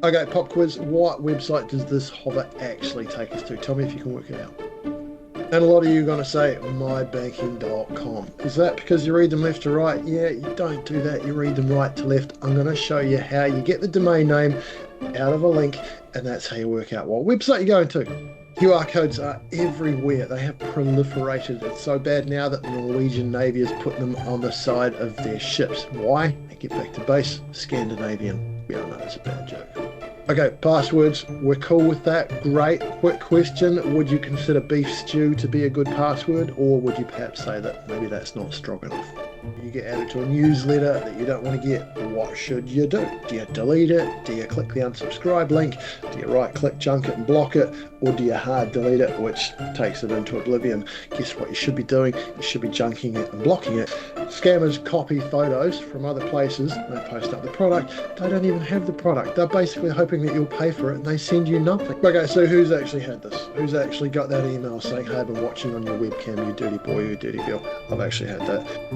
Okay, pop quiz. What website does this hover actually take us to? Tell me if you can work it out. And a lot of you are going to say mybanking.com. Is that because you read them left to right? Yeah, you don't do that. You read them right to left. I'm going to show you how you get the domain name out of a link, and that's how you work out what website you're going to. QR codes are everywhere. They have proliferated. It's so bad now that the Norwegian Navy has put them on the side of their ships. Why? They get back to base. Scandinavian. We all know it's a bad joke. Okay, passwords. We're cool with that. Great. Quick question. Would you consider beef stew to be a good password, or would you perhaps say that maybe that's not strong enough? You get added to a newsletter that you don't want to get. What should you do? Do you delete it? Do you click the unsubscribe link? Do you right click, junk it and block it? Or do you hard delete it, which takes it into oblivion? Guess what you should be doing? You should be junking it and blocking it. Scammers copy photos from other places. They post up the product. They don't even have the product. They're basically hoping that you'll pay for it, and they send you nothing. Okay, so who's actually had this? Who's actually got that email saying, hey, I've been watching on your webcam, you dirty boy, you dirty girl? I've actually had that.